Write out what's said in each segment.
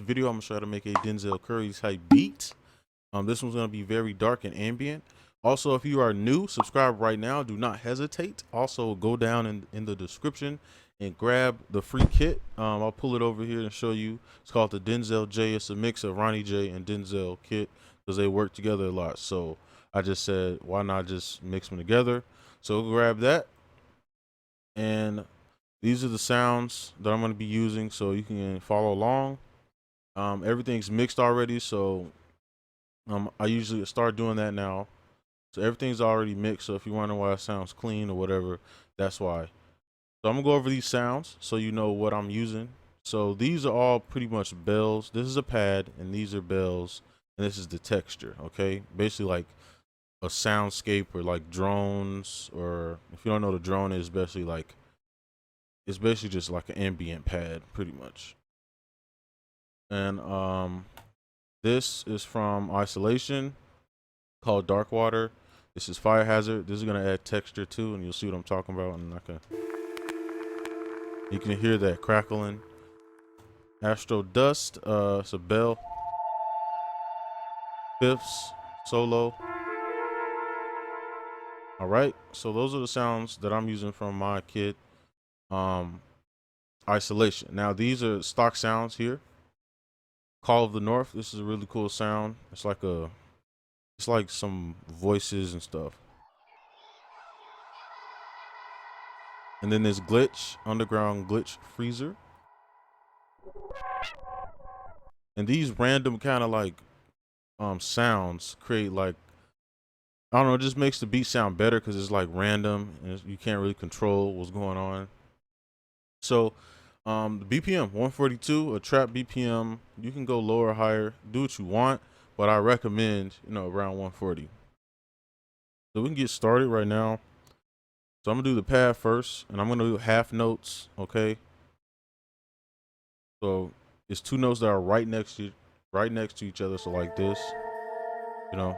video, I'm gonna show you how to make a Denzel Curry type beat. This one's gonna be very dark and ambient. Also, if you are new, subscribe right now. Do not hesitate. Also, go down in the description and grab the free kit. I'll pull it over here and show you. It's called the Denzel J. It's a mix of Ronnie J and Denzel kit because they work together a lot. So I just said, why not just mix them together? So grab that. And these are the sounds that I'm going to be using so you can follow along. Everything's mixed already, so I usually start doing that now. So everything's already mixed, so if you're wondering why it sounds clean or whatever, that's why. So I'm gonna go over these sounds so you know what I'm using. So these are all pretty much bells. This is a pad and these are bells, and this is the texture, okay? Basically like a soundscape or like drones, or if you don't know what a drone is, basically like it's basically just like an ambient pad pretty much. And this is from Isolation called Dark Water. This is Fire Hazard. This is gonna add texture too, and you'll see what I'm talking about. And you can hear that crackling. Astro Dust, it's a bell. Fifths, solo. All right, so those are the sounds that I'm using from my kit, Isolation. Now these are stock sounds here. Call of the North. This is a really cool sound. It's like some voices and stuff. And then there's Glitch, Underground Glitch Freezer. And these random kind of like sounds create like, I don't know, it just makes the beat sound better because it's like random and you can't really control what's going on. So the BPM 142, a trap BPM. You can go lower or higher, do what you want, but I recommend, around 140. So we can get started right now. So I'm gonna do the pad first, and I'm gonna do half notes, okay? So it's two notes that are right next to each other, so like this, you know.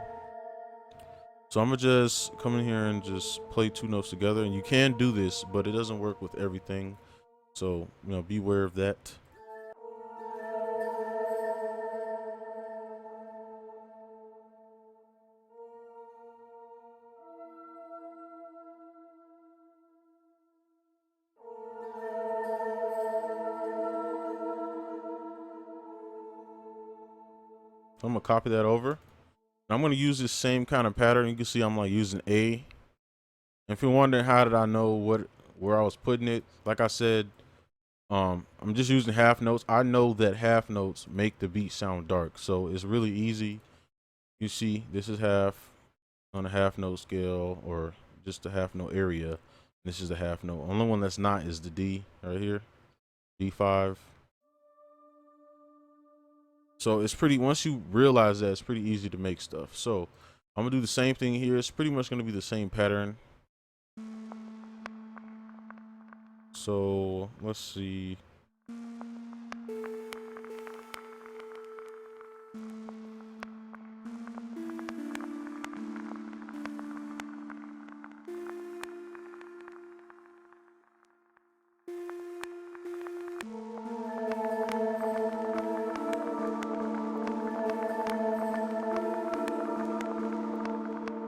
So I'm gonna just come in here and just play two notes together, and you can do this, but it doesn't work with everything. So, be aware of that. I'm gonna copy that over. I'm gonna use this same kind of pattern. You can see I'm like using A. If you're wondering how did I know where I was putting it, like I said, I'm just using half notes. I know that half notes make the beat sound dark, so it's really easy. You see, this is half on a half note scale, or just a half note area. This is the half note. Only one that's not is the D right here, D5. So it's pretty, once you realize that, it's pretty easy to make stuff. So I'm gonna do the same thing here. It's pretty much gonna be the same pattern. So let's see.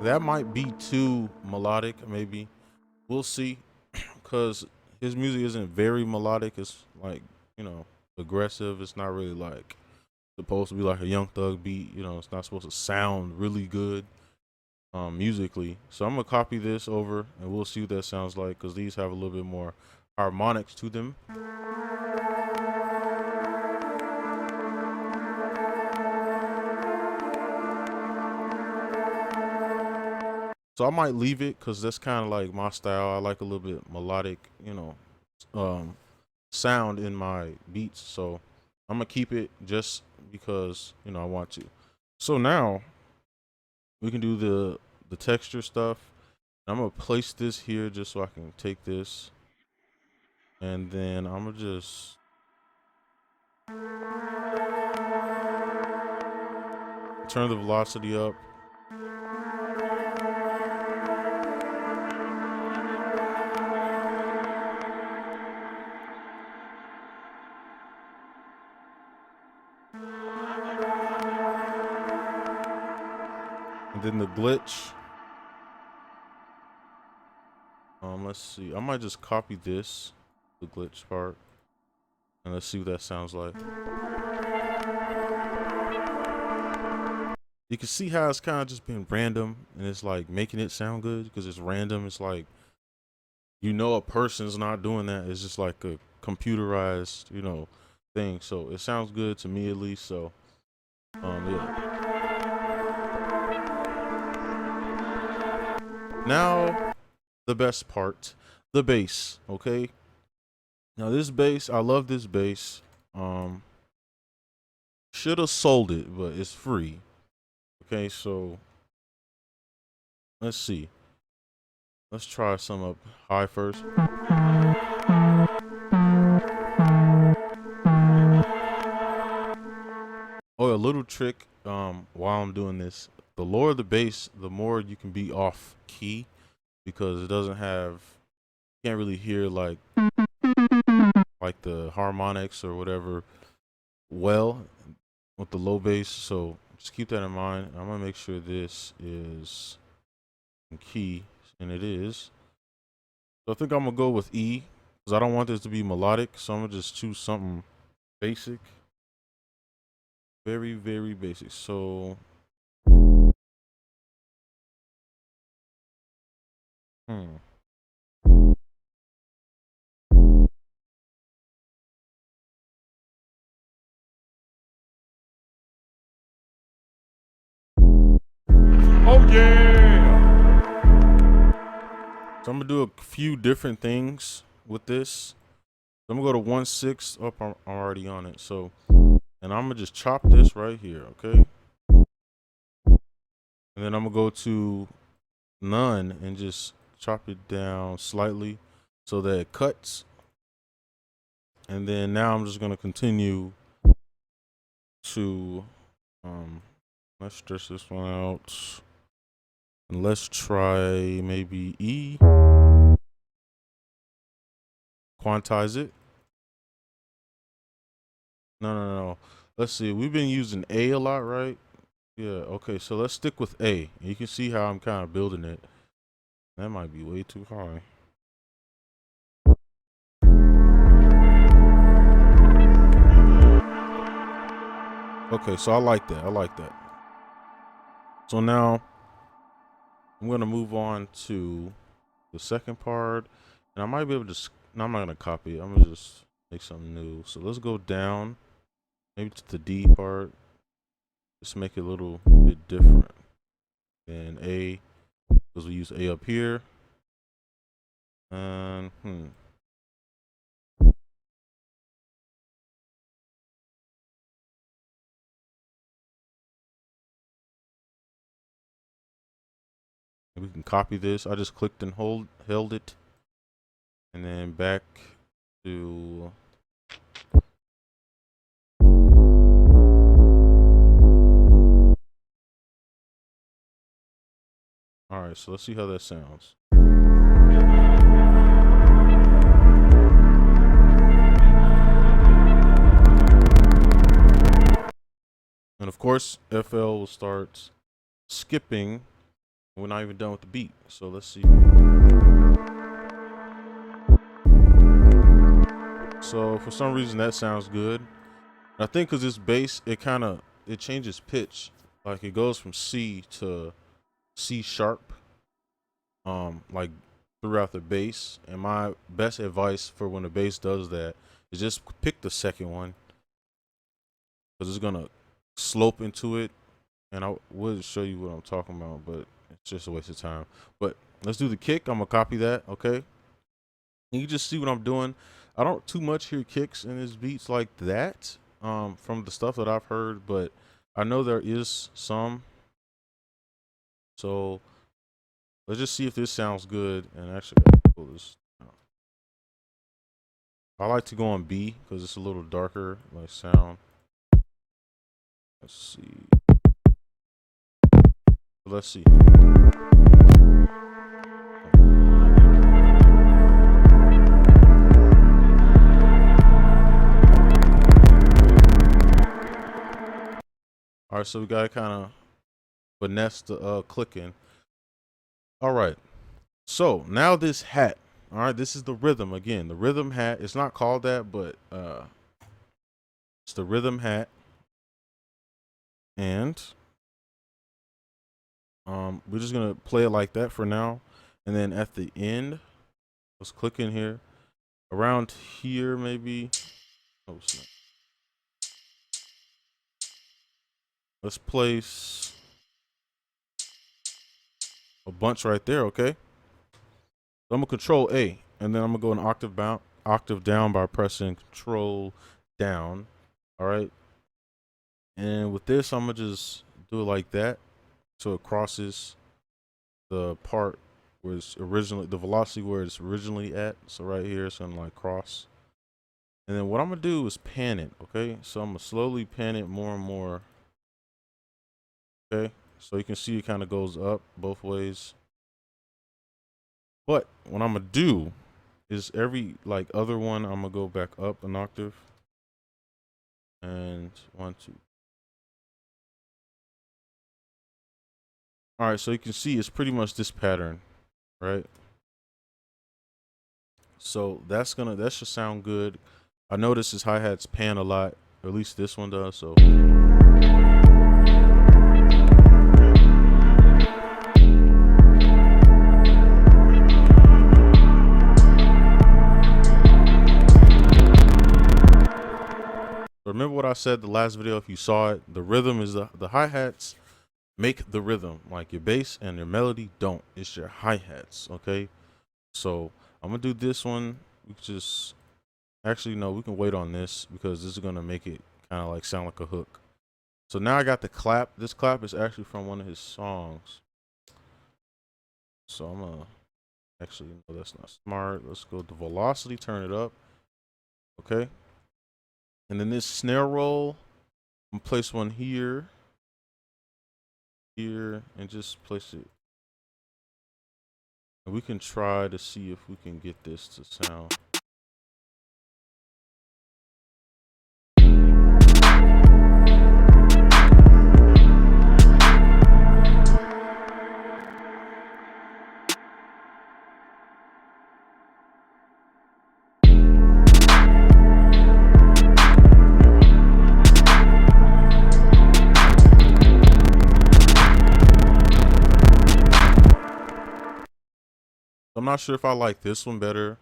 That might be too melodic, maybe. We'll see, because his music isn't very melodic. It's like, aggressive. It's not really like supposed to be like a Young Thug beat. It's not supposed to sound really good musically. So I'm gonna copy this over and we'll see what that sounds like, because these have a little bit more harmonics to them. So I might leave it because that's kind of like my style. I like a little bit melodic, sound in my beats. So I'm gonna keep it just because I want to. So now we can do the texture stuff. I'm gonna place this here just so I can take this, and then I'm gonna just turn the velocity up. And then the glitch. Let's see. I might just copy this, the glitch part, and let's see what that sounds like. You can see how it's kind of just been random, and it's like making it sound good because it's random. It's like, you know, a person's not doing that. It's just like a computerized, you know, thing. So it sounds good to me at least. So, yeah. Now, the best part, the bass. Okay. Now this bass, I love this bass. Should have sold it, but it's free. Okay, so let's see. Let's try some up high first. Oh, a little trick while I'm doing this. The lower the bass, the more you can be off key because it doesn't have, can't really hear like the harmonics or whatever well with the low bass. So just keep that in mind. I'm gonna make sure this is in key, and it is. So I think I'm gonna go with E because I don't want this to be melodic. So I'm gonna just choose something basic, very, very basic. So, oh yeah. So I'm gonna do a few different things with this. So I'm gonna go to 1/6. Oh, I'm already on it. So, and I'm gonna just chop this right here, okay? And then I'm gonna go to none and just chop it down slightly so that it cuts. And then now I'm just gonna continue to let's stretch this one out. And let's try maybe E. Quantize it. No. Let's see. We've been using A lot, right? Yeah. Okay. So let's stick with A. You can see how I'm kind of building it. That might be way too high. Okay. So I like that. I like that. So now I'm going to move on to the second part. And I might be able to, no, I'm not going to copy it. I'm going to just make something new. So let's go down, maybe to the D part. Just make it a little bit different than A, because we use A up here. And we can copy this. I just clicked and held it, and then back to all right. So let's see how that sounds. And of course, FL will start skipping. We're not even done with the beat. So let's see. So for some reason that sounds good. I think because this bass, it changes pitch. Like it goes from C to C sharp. Like throughout the bass. And my best advice for when the bass does that is just pick the second one, because it's gonna slope into it. And I would show you what I'm talking about, but it's just a waste of time. But let's do the kick. I'm gonna copy that, okay? And you just see what I'm doing. I don't too much hear kicks in his beats like that, from the stuff that I've heard, but I know there is some. So let's just see if this sounds good. And actually, I gotta pull this out. I like to go on B because it's a little darker, like sound. Let's see. Let's see. All right, so we gotta kind of finesse the clicking. All right. So now this hat. All right, this is the rhythm again. The rhythm hat. It's not called that, but it's the rhythm hat. And we're just gonna play it like that for now. And then at the end, let's click in here. Around here, maybe. Oh, snap. Let's place a bunch right there, okay? So I'm gonna control A, and then I'm gonna go an octave down by pressing control down. All right. And with this, I'm gonna just do it like that, so it crosses the part where it's originally, the velocity where it's originally at. So right here, it's gonna like cross. And then what I'm gonna do is pan it, okay? So I'm gonna slowly pan it more and more. Okay, so you can see it kind of goes up both ways. But what I'm gonna do is every like other one, I'm gonna go back up an octave. And 1, 2. All right, so you can see it's pretty much this pattern, right? So that should sound good. I notice his hi-hats pan a lot, or at least this one does. So remember what I said the last video, if you saw it, the rhythm is the hi-hats make the rhythm. Like your bass and your melody don't. It's your hi-hats, okay? So I'm gonna do this one. We just actually no, we can wait on this because this is gonna make it kind of like sound like a hook. So now I got the clap. This clap is actually from one of his songs. So I'm gonna actually, no, that's not smart. Let's go to velocity, turn it up. Okay. And then this snare roll, I'm gonna place one here, here, and just place it. And we can try to see if we can get this to sound. I'm not sure if I like this one better.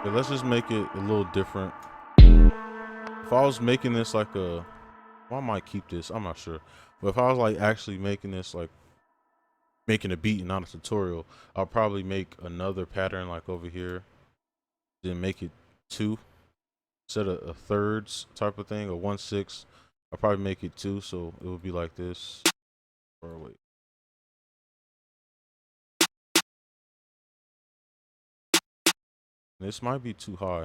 But let's just make it a little different. If I was making this like a, well, I might keep this, I'm not sure. But if I was like actually making this like making a beat and not a tutorial, I'll probably make another pattern like over here. Then make it 2 instead of a thirds type of thing, or 1/6. I'll probably make it 2, so it would be like this. Or wait. This might be too high.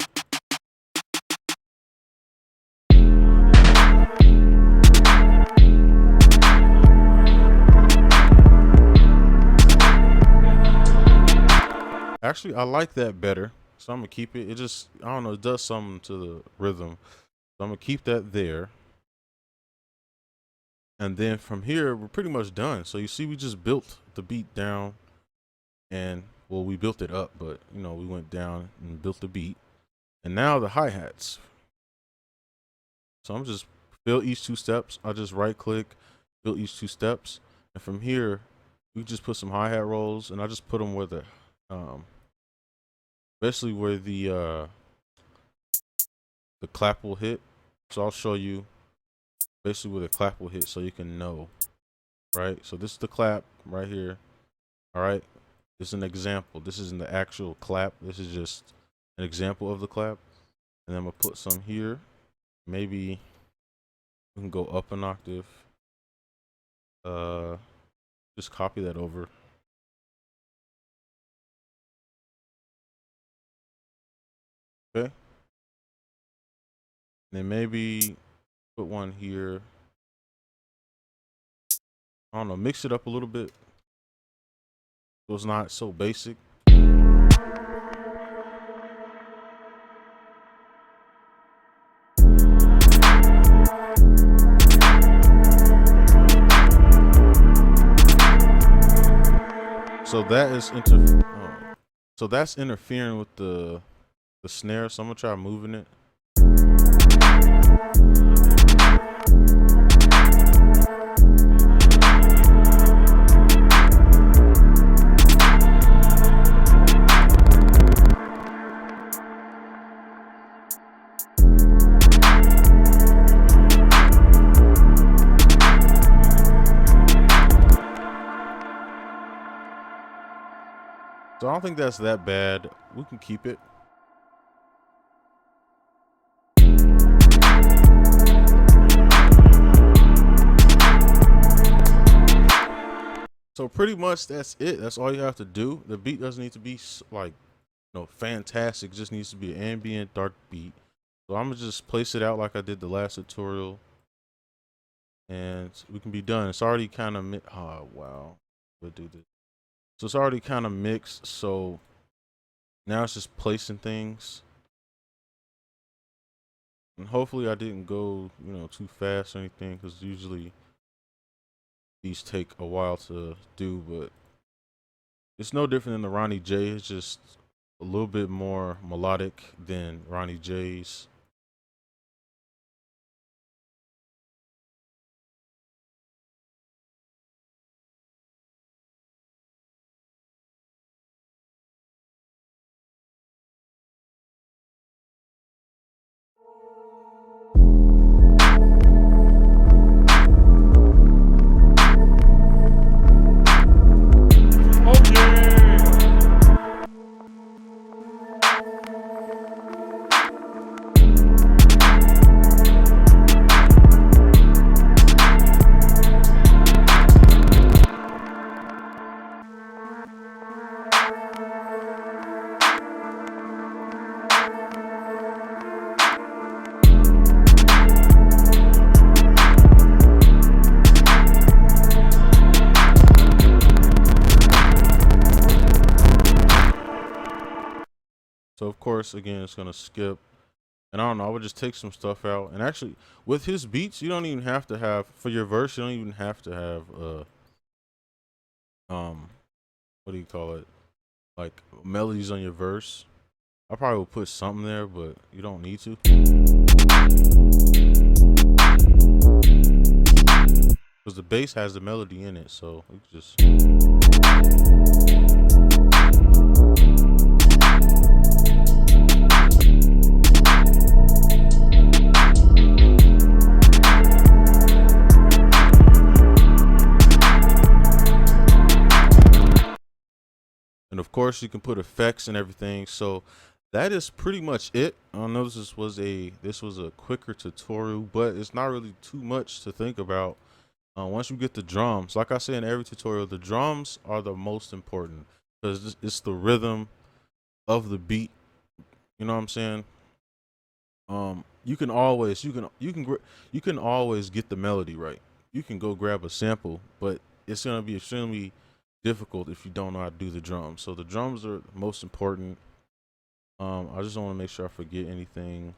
Actually, I like that better, so I'm gonna keep it. It just, I don't know, it does something to the rhythm. So I'm gonna keep that there. And then from here, we're pretty much done. So you see, we just built the beat down, and well, we built it up, but you know, we went down and built the beat. And now the hi-hats. So I'm just fill each 2 steps. I just right click, fill each 2 steps. And from here, we just put some hi-hat rolls, and I just put them where the, especially where the clap will hit. So I'll show you basically where the clap will hit so you can know, right? So this is the clap right here. All right. This is an example. This isn't the actual clap. This is just an example of the clap. And then I'm gonna put some here. Maybe we can go up an octave. Just copy that over. Okay. And then maybe put one here. I don't know, mix it up a little bit so it's not so basic. So so that's interfering with the snare. So I'm gonna try moving it. So I don't think that's that bad. We can keep it. So pretty much that's it. That's all you have to do. The beat doesn't need to be like, fantastic. It just needs to be an ambient dark beat. So I'm gonna just place it out like I did the last tutorial, and we can be done. It's already kind of oh wow, we'll do this. So it's already kind of mixed. So now it's just placing things, and hopefully I didn't go too fast or anything, because usually these take a while to do. But it's no different than the Ronnie J. It's just a little bit more melodic than Ronnie J's. So of course, again, it's gonna skip, and I don't know. I would just take some stuff out. And actually, with his beats, you don't even have to have, for your verse. You don't even have to have what do you call it? Like melodies on your verse. I probably will put something there, but you don't need to, because the bass has the melody in it. So we just. And of course, you can put effects and everything. So that is pretty much it. I know this was a quicker tutorial, but it's not really too much to think about. Once you get the drums, like I say in every tutorial, the drums are the most important, because it's the rhythm of the beat. You know what I'm saying? You can always get the melody right. You can go grab a sample, but it's gonna be extremely difficult if you don't know how to do the drums. So the drums are most important. I just don't want to make sure I forget anything.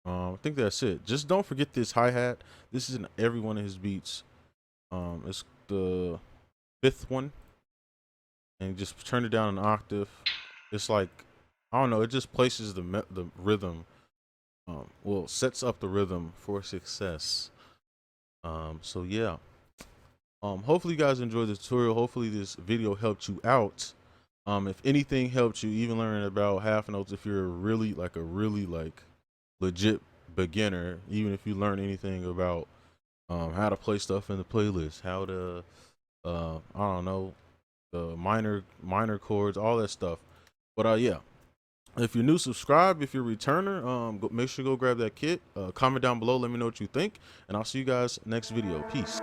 I think that's it. Just don't forget this hi-hat. This is in every one of his beats. It's the 5th one, and just turn it down an octave. It's like, I don't know, it just places the rhythm, well, sets up the rhythm for success. So yeah, hopefully you guys enjoyed the tutorial. Hopefully this video helped you out. If anything helped you, even learning about half notes, if you're really like legit beginner, even if you learn anything about how to play stuff in the playlist, how to I don't know, the minor chords, all that stuff. But yeah, if you're new, subscribe. If you're a returner, make sure to go grab that kit. Comment down below, let me know what you think, and I'll see you guys next video. Peace.